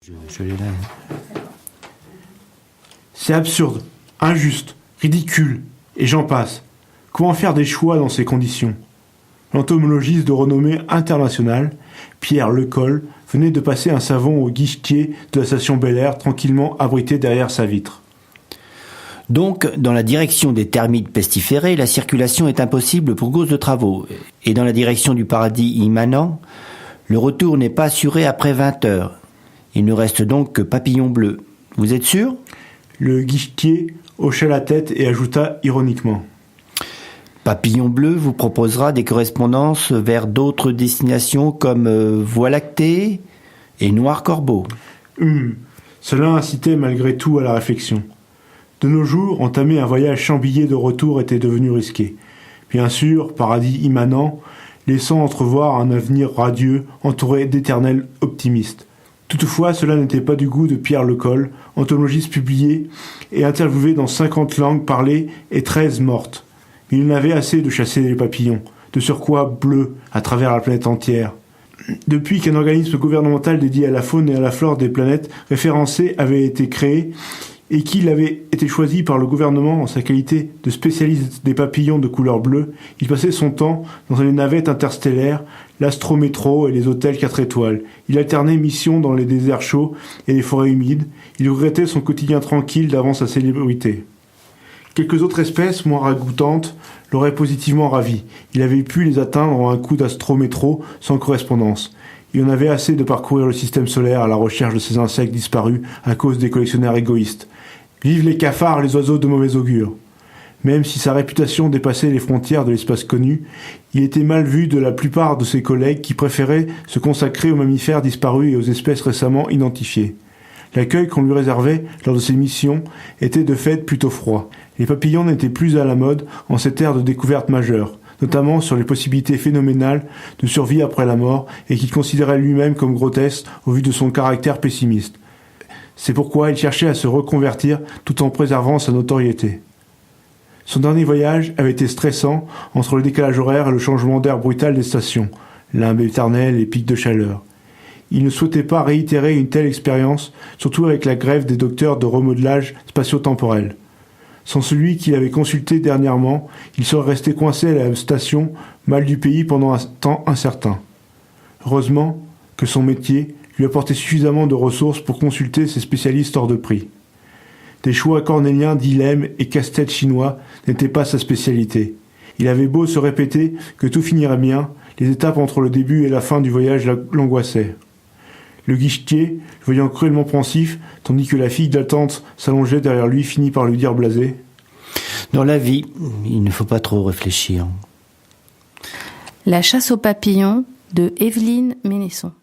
Je l'ai là. C'est absurde, injuste, ridicule, et j'en passe. Comment faire des choix dans ces conditions ? L'entomologiste de renommée internationale, Pierre Lecoll, venait de passer un savon au guichetier de la station Bel Air, tranquillement abrité derrière sa vitre. Donc, dans la direction des termites pestiférés, la circulation est impossible pour cause de travaux. Et dans la direction du paradis immanent, le retour n'est pas assuré après 20 heures. Il ne reste donc que Papillon Bleu. Vous êtes sûr ? Le guichetier hocha la tête et ajouta ironiquement. Papillon Bleu vous proposera des correspondances vers d'autres destinations comme Voie lactée et Noir Corbeau. Cela incitait malgré tout à la réflexion. De nos jours, entamer un voyage sans billet de retour était devenu risqué. Bien sûr, paradis immanent, laissant entrevoir un avenir radieux entouré d'éternels optimistes. Toutefois, cela n'était pas du goût de Pierre Lecoll, entomologiste publié et interviewé dans 50 langues parlées et 13 mortes. Mais il en avait assez de chasser les papillons, de surcroît bleus, à travers la planète entière. Depuis qu'un organisme gouvernemental dédié à la faune et à la flore des planètes référencées avait été créé, et qu'il avait été choisi par le gouvernement en sa qualité de spécialiste des papillons de couleur bleue, il passait son temps dans les navettes interstellaires, l'astrométro et les hôtels 4 étoiles. Il alternait missions dans les déserts chauds et les forêts humides. Il regrettait son quotidien tranquille d'avant sa célébrité. Quelques autres espèces, moins ragoûtantes, l'auraient positivement ravi. Il avait pu les atteindre en un coup d'astrométro sans correspondance. Il en avait assez de parcourir le système solaire à la recherche de ces insectes disparus à cause des collectionneurs égoïstes. Vive les cafards, les oiseaux de mauvais augure. Même si sa réputation dépassait les frontières de l'espace connu, il était mal vu de la plupart de ses collègues qui préféraient se consacrer aux mammifères disparus et aux espèces récemment identifiées. L'accueil qu'on lui réservait lors de ses missions était de fait plutôt froid. Les papillons n'étaient plus à la mode en cette ère de découverte majeure, notamment sur les possibilités phénoménales de survie après la mort et qu'il considérait lui-même comme grotesque au vu de son caractère pessimiste. C'est pourquoi il cherchait à se reconvertir tout en préservant sa notoriété. Son dernier voyage avait été stressant entre le décalage horaire et le changement d'air brutal des stations, limbe éternelle et pics de chaleur. Il ne souhaitait pas réitérer une telle expérience, surtout avec la grève des docteurs de remodelage spatio-temporel. Sans celui qu'il avait consulté dernièrement, il serait resté coincé à la station mal du pays pendant un temps incertain. Heureusement que son métier lui apportait suffisamment de ressources pour consulter ses spécialistes hors de prix. Des choix cornéliens, dilemmes et casse-têtes chinois n'étaient pas sa spécialité. Il avait beau se répéter que tout finirait bien, les étapes entre le début et la fin du voyage l'angoissaient. Le guichetier, le voyant cruellement pensif, tandis que la fille d'attente s'allongeait derrière lui, finit par lui dire blasé. Dans la vie, il ne faut pas trop réfléchir. La chasse aux papillons de Evelyne Ménesson.